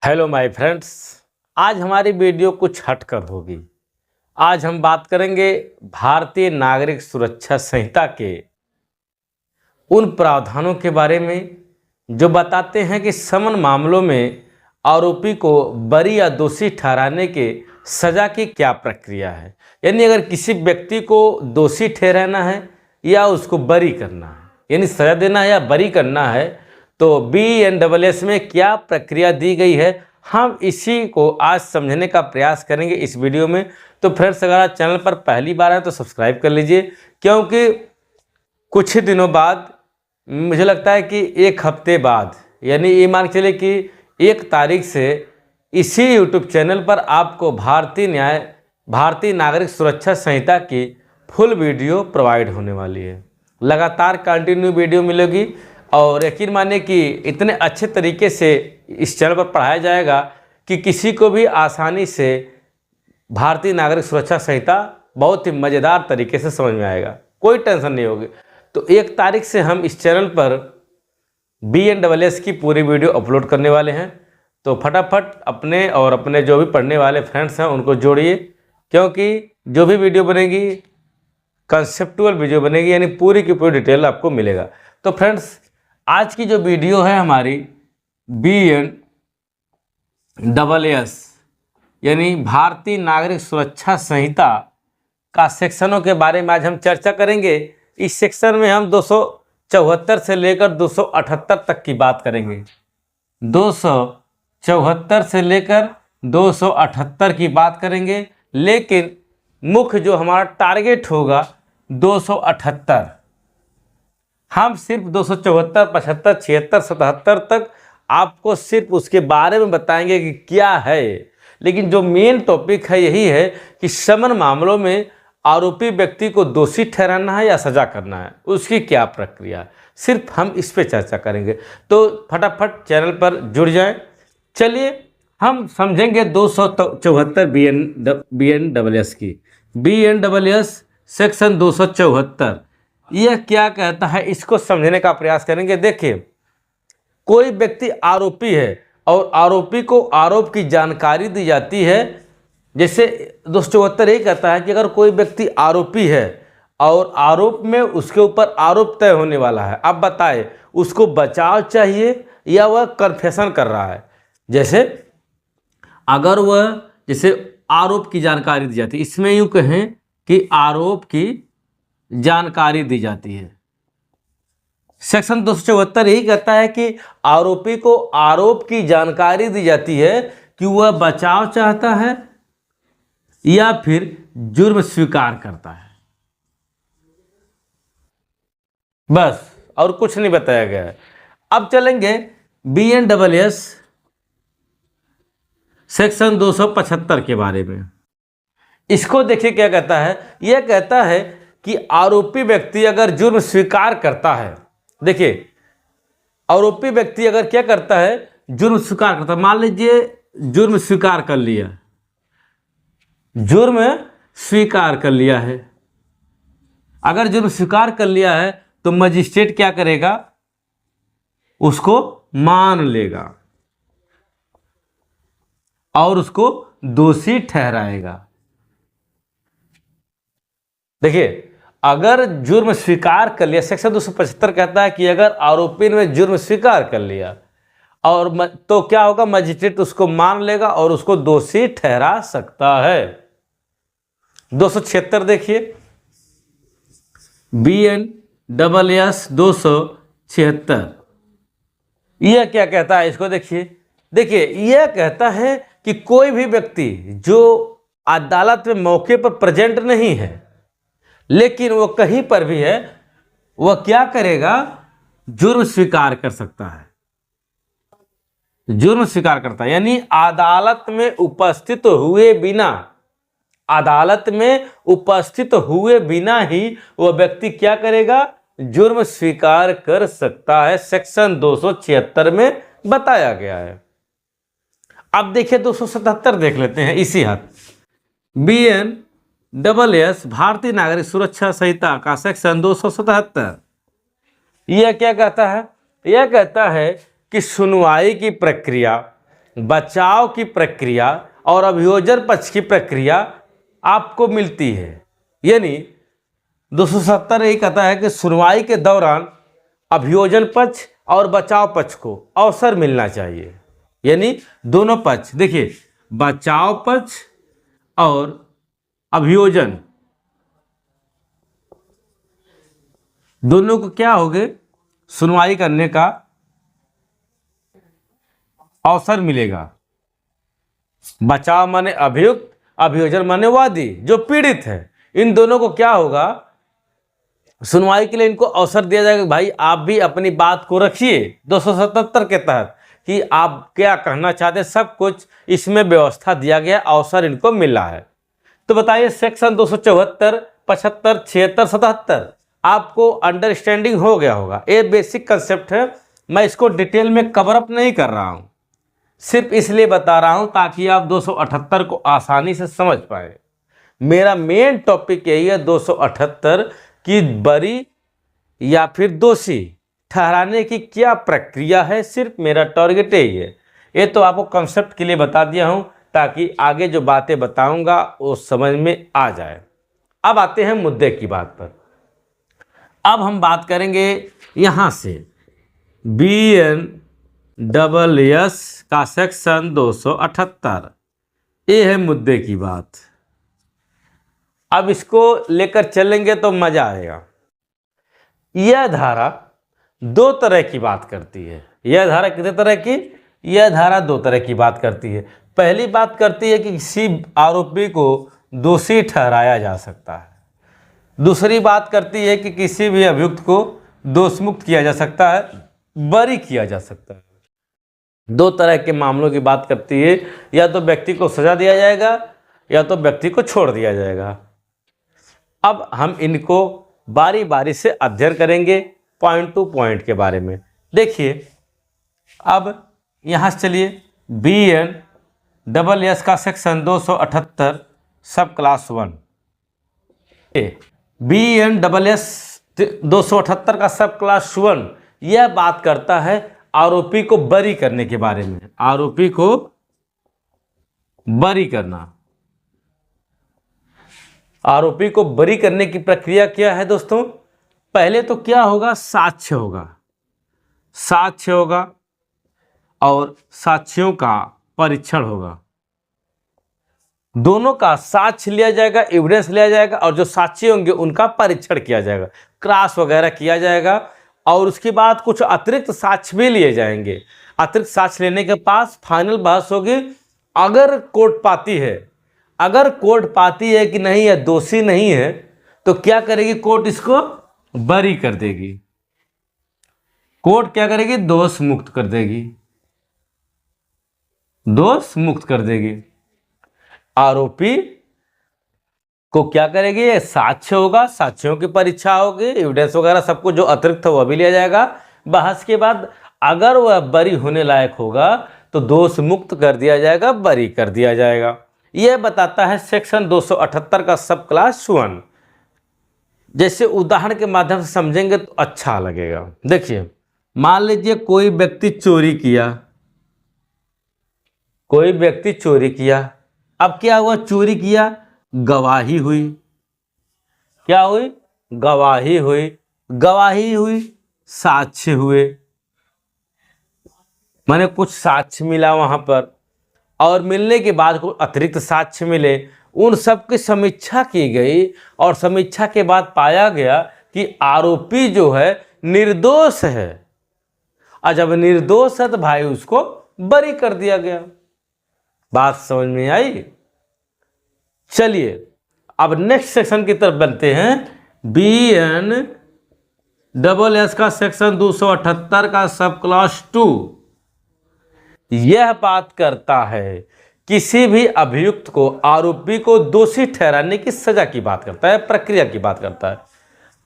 Hello my friends. आज हमारी video कुछ हटकर होगी। आज हम बात करेंगे भारतीय नागरिक सुरक्षा संहिता के उन प्रावधानों के बारे में जो बताते हैं कि समन मामलों में आरोपी को बरी या दोषी ठहराने के सज़ा की क्या प्रक्रिया है। यानी अगर किसी व्यक्ति को दोषी ठहराना है या उसको बरी करना है, यानी सज़ा देना है या बरी करना है, तो BNSS में क्या प्रक्रिया दी गई है, हम इसी को आज समझने का प्रयास करेंगे इस वीडियो में। तो फ्रेंड्स, अगर आप चैनल पर पहली बार आए तो सब्सक्राइब कर लीजिए, क्योंकि कुछ ही दिनों बाद, मुझे लगता है कि एक हफ्ते बाद, यानी ये मान के चले कि 1 तारीख से इसी यूट्यूब चैनल पर आपको भारतीय नागरिक सुरक्षा संहिता की फुल वीडियो प्रोवाइड होने वाली है। लगातार कंटिन्यू वीडियो मिलेगी और यकीन मानिए कि इतने अच्छे तरीके से इस चैनल पर पढ़ाया जाएगा कि किसी को भी आसानी से भारतीय नागरिक सुरक्षा संहिता बहुत ही मज़ेदार तरीके से समझ में आएगा, कोई टेंशन नहीं होगी। तो 1 तारीख से हम इस चैनल पर BNSS की पूरी वीडियो अपलोड करने वाले हैं। तो फटाफट अपने जो भी पढ़ने वाले फ्रेंड्स हैं उनको जोड़िए, क्योंकि जो भी वीडियो बनेगी कंसेप्चुअल वीडियो बनेगी, यानी पूरी की पूरी डिटेल आपको मिलेगा। तो फ्रेंड्स, आज की जो वीडियो है हमारी BNSS यानी भारतीय नागरिक सुरक्षा संहिता का सेक्शनों के बारे में आज हम चर्चा करेंगे। इस सेक्शन में हम 274 से लेकर 278 तक की बात करेंगे। 274 से लेकर 278 की बात करेंगे, लेकिन मुख्य जो हमारा टारगेट होगा 278। हम सिर्फ 274, 75, 76, 77 तक आपको सिर्फ उसके बारे में बताएंगे कि क्या है। लेकिन जो मेन टॉपिक है यही है कि समन मामलों में आरोपी व्यक्ति को दोषी ठहराना है या सजा करना है, उसकी क्या प्रक्रिया है, सिर्फ हम इस पे चर्चा करेंगे। तो फटाफट चैनल पर जुड़ जाएं। चलिए हम समझेंगे 274 BNSS की। BNSS सेक्शन 274 यह क्या कहता है, इसको समझने का प्रयास करेंगे। देखिए, कोई व्यक्ति आरोपी है और आरोपी को आरोप की जानकारी दी जाती है। जैसे 274 ये कहता है कि अगर कोई व्यक्ति आरोपी है और आरोप में उसके ऊपर आरोप तय होने वाला है, अब बताए उसको बचाव चाहिए या वह कन्फेशन कर रहा है। जैसे अगर वह आरोप की जानकारी दी जाती है, इसमें यूँ कहें कि आरोप की जानकारी दी जाती है। सेक्शन 274 यही कहता है कि आरोपी को आरोप की जानकारी दी जाती है कि वह बचाव चाहता है या फिर जुर्म स्वीकार करता है, बस, और कुछ नहीं बताया गया है। अब चलेंगे BNSS सेक्शन 275 के बारे में। इसको देखिए क्या कहता है। यह कहता है कि आरोपी व्यक्ति अगर जुर्म स्वीकार करता है, देखिए आरोपी व्यक्ति अगर क्या करता है, जुर्म स्वीकार करता है। मान लीजिए जुर्म स्वीकार कर लिया, जुर्म स्वीकार कर लिया है। अगर जुर्म स्वीकार कर लिया है तो मजिस्ट्रेट क्या करेगा, उसको मान लेगा और उसको दोषी ठहराएगा। देखिए, अगर जुर्म स्वीकार कर लिया, सेक्शन 275 कहता है कि अगर आरोपी ने जुर्म स्वीकार कर लिया और तो क्या होगा, मजिस्ट्रेट उसको मान लेगा और उसको दोषी ठहरा सकता है। 276 देखिए, BNSS 276 यह क्या कहता है, इसको देखिए यह कहता है कि कोई भी व्यक्ति जो अदालत में मौके पर प्रेजेंट नहीं है, लेकिन वो कहीं पर भी है, वह क्या करेगा, जुर्म स्वीकार कर सकता है। जुर्म स्वीकार करता है यानी अदालत में उपस्थित हुए बिना ही वह व्यक्ति क्या करेगा, जुर्म स्वीकार कर सकता है। सेक्शन 276 में बताया गया है। अब देखिए 277 देख लेते हैं इसी हाथ। BNSS भारतीय नागरिक सुरक्षा संहिता का सेक्शन 277 यह क्या कहता है, यह कहता है कि सुनवाई की प्रक्रिया बचाव की प्रक्रिया और अभियोजन पक्ष की प्रक्रिया आपको मिलती है। यानी 270 यही कहता है कि सुनवाई के दौरान अभियोजन पक्ष और बचाव पक्ष को अवसर मिलना चाहिए। यानी दोनों पक्ष, देखिए बचाव पक्ष और अभियोजन दोनों को क्या हो गए, सुनवाई करने का अवसर मिलेगा। बचाव माने अभियुक्त, अभियोजन माने वादी जो पीड़ित है। इन दोनों को क्या होगा, सुनवाई के लिए इनको अवसर दिया जाएगा। भाई आप भी अपनी बात को रखिए 277 के तहत कि आप क्या कहना चाहते हैं, सब कुछ इसमें व्यवस्था दिया गया, अवसर इनको मिला है। तो बताइए सेक्शन 274, 75, 76, 77 आपको अंडरस्टैंडिंग हो गया होगा। ये बेसिक कंसेप्ट है, मैं इसको डिटेल में कवर अप नहीं कर रहा हूँ, सिर्फ इसलिए बता रहा हूँ ताकि आप 278 को आसानी से समझ पाए। मेरा मेन टॉपिक यही है 278 की बरी या फिर दोषी ठहराने की क्या प्रक्रिया है, सिर्फ मेरा टारगेट यही है। ये तो आपको कंसेप्ट के लिए बता दिया हूँ ताकि आगे जो बातें बताऊंगा वो समझ में आ जाए। अब आते हैं मुद्दे की बात पर। अब हम बात करेंगे यहाँ से BNSS का सेक्शन 278, ये है मुद्दे की बात। अब इसको लेकर चलेंगे तो मजा आएगा। यह धारा दो तरह की बात करती है। यह धारा कितने तरह की, यह धारा दो तरह की बात करती है। पहली बात करती है कि किसी आरोपी को दोषी ठहराया जा सकता है। दूसरी बात करती है कि किसी भी अभियुक्त को दोषमुक्त किया जा सकता है, बरी किया जा सकता है। दो तरह के मामलों की बात करती है, या तो व्यक्ति को सजा दिया जाएगा या तो व्यक्ति को छोड़ दिया जाएगा। अब हम इनको बारी बारी से अध्ययन करेंगे पॉइंट टू पॉइंट के बारे में। देखिए अब यहाँ से चलिए BNSS का सेक्शन 278 सब क्लास 1। BNSS 278 का सब क्लास 1 यह बात करता है आरोपी को बरी करने के बारे में। आरोपी को बरी करना, आरोपी को बरी करने की प्रक्रिया क्या है दोस्तों। पहले तो क्या होगा, साक्ष्य होगा, साक्ष्य होगा और साक्ष्यों का परीक्षण होगा। दोनों का साक्ष्य लिया जाएगा, एविडेंस लिया जाएगा और जो साक्षी होंगे उनका परीक्षण किया जाएगा, क्रॉस वगैरह किया जाएगा। और उसके बाद कुछ अतिरिक्त साक्ष्य भी लिए जाएंगे। अतिरिक्त साक्ष्य लेने के पास फाइनल बहस होगी। अगर कोर्ट पाती है, अगर कोर्ट पाती है कि नहीं है, दोषी नहीं है, तो क्या करेगी कोर्ट, इसको बरी कर देगी। कोर्ट क्या करेगी, दोष मुक्त कर देगी, दोष मुक्त कर देगी। आरोपी को क्या करेगी, साक्ष्य होगा, साक्ष्यों की परीक्षा होगी, एविडेंस वगैरह सब कुछ जो अतिरिक्त है वह भी लिया जाएगा। बहस के बाद अगर वह बरी होने लायक होगा तो दोष मुक्त कर दिया जाएगा, बरी कर दिया जाएगा। यह बताता है सेक्शन 278 का सब क्लास 1। जैसे उदाहरण के माध्यम से समझेंगे तो अच्छा लगेगा। देखिए मान लीजिए कोई व्यक्ति चोरी किया, कोई व्यक्ति चोरी किया। अब क्या हुआ, चोरी किया, गवाही हुई। क्या हुई, गवाही हुई, गवाही हुई, साक्ष्य हुए, माने कुछ साक्ष्य मिला वहां पर। और मिलने के बाद कुछ अतिरिक्त साक्ष्य मिले, उन सब की समीक्षा की गई और समीक्षा के बाद पाया गया कि आरोपी जो है निर्दोष है। और जब निर्दोष है तो भाई उसको बरी कर दिया गया। बात समझ में आई। चलिए अब नेक्स्ट सेक्शन की तरफ बनते हैं। BNSS का सेक्शन 278 का सब क्लास 2 यह बात करता है किसी भी अभियुक्त को, आरोपी को दोषी ठहराने की सजा की बात करता है, प्रक्रिया की बात करता है।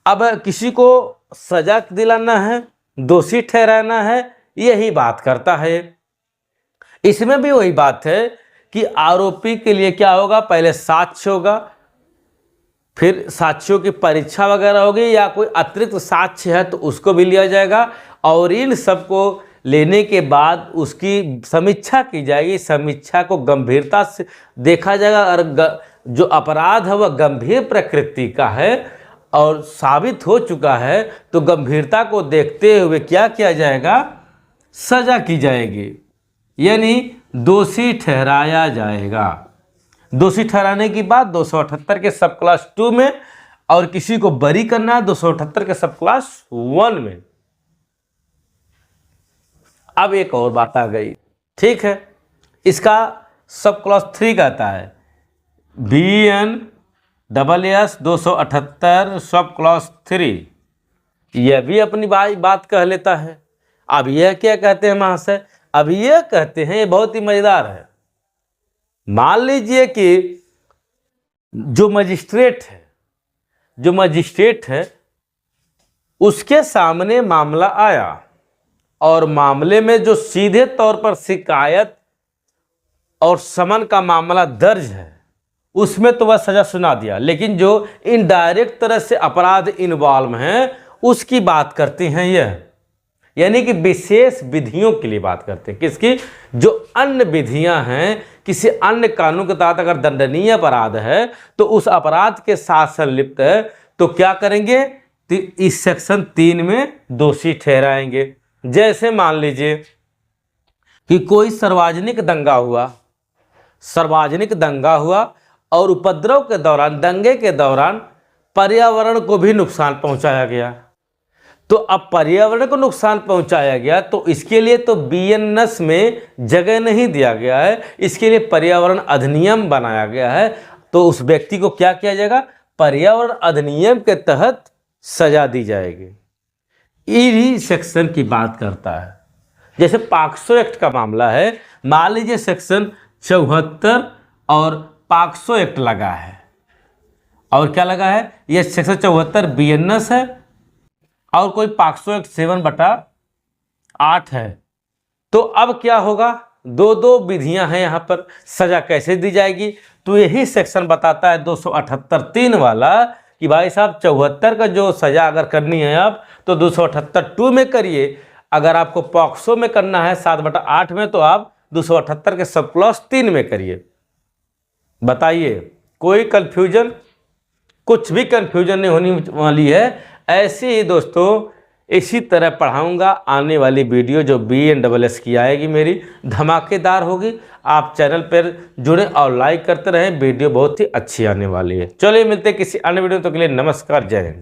अब किसी को सजा दिलाना है, दोषी ठहराना है, यही बात करता है। इसमें भी वही बात है कि आरोपी के लिए क्या होगा, पहले साक्ष्य होगा, फिर साक्ष्यों की परीक्षा वगैरह होगी, या कोई अतिरिक्त साक्ष्य है तो उसको भी लिया जाएगा। और इन सबको लेने के बाद उसकी समीक्षा की जाएगी। समीक्षा को गंभीरता से देखा जाएगा। और जो अपराध है वह गंभीर प्रकृति का है और साबित हो चुका है, तो गंभीरता को देखते हुए क्या किया जाएगा, सजा की जाएगी, यानी दोषी ठहराया जाएगा। दोषी ठहराने की बात 278 के सब क्लास 2 में, और किसी को बरी करना है 278 के सब क्लास 1 में। अब एक और बात आ गई, ठीक है, इसका सब क्लास 3 कहता है BNSS 278 सब क्लास 3, यह भी अपनी बात कह लेता है। अब यह क्या कहते हैं महाशय, अब यह कहते हैं, ये बहुत ही मजेदार है। मान लीजिए कि जो मजिस्ट्रेट है उसके सामने मामला आया और मामले में जो सीधे तौर पर शिकायत और समन का मामला दर्ज है उसमें तो वह सजा सुना दिया, लेकिन जो इनडायरेक्ट तरह से अपराध इन्वॉल्व हैं उसकी बात करते हैं यह, यानी कि विशेष विधियों के लिए बात करते हैं। किसकी, जो अन्य विधियां हैं, किसी अन्य कानून के तहत अगर दंडनीय अपराध है तो उस अपराध के साथ संलिप्त है तो क्या करेंगे, तो इस सेक्शन 3 में दोषी ठहराएंगे। जैसे मान लीजिए कि कोई सार्वजनिक दंगा हुआ और उपद्रव के दौरान, दंगे के दौरान पर्यावरण को भी नुकसान पहुंचाया गया, तो अब पर्यावरण को नुकसान पहुंचाया गया तो इसके लिए तो BNS में जगह नहीं दिया गया है, इसके लिए पर्यावरण अधिनियम बनाया गया है। तो उस व्यक्ति को क्या किया जाएगा, पर्यावरण अधिनियम के तहत सजा दी जाएगी। इसी सेक्शन की बात करता है। जैसे पॉक्सो एक्ट का मामला है, मान लीजिए सेक्शन 74 और पॉक्सो एक्ट लगा है, और क्या लगा है, यह सेक्शन 74 BNS है और कोई पॉक्सो एक्ट 7/8 है। तो अब क्या होगा, दो विधियां हैं यहाँ पर, सजा कैसे दी जाएगी, तो यही सेक्शन बताता है 278(3) वाला कि भाई साहब 74 का जो सजा अगर करनी है आप तो 278(2) में करिए, अगर आपको पॉक्सो में करना है 7/8 में तो आप 278 के सब क्लास 3 में करिए। बताइए, कोई कंफ्यूजन, कुछ भी कंफ्यूजन नहीं होनी वाली है। ऐसे ही दोस्तों इसी तरह पढ़ाऊंगा। आने वाली वीडियो जो BNSS की आएगी मेरी धमाकेदार होगी। आप चैनल पर जुड़े और लाइक करते रहें, वीडियो बहुत ही अच्छी आने वाली है। चलिए मिलते हैं किसी अन्य वीडियो, तो के लिए नमस्कार, जय हिंद।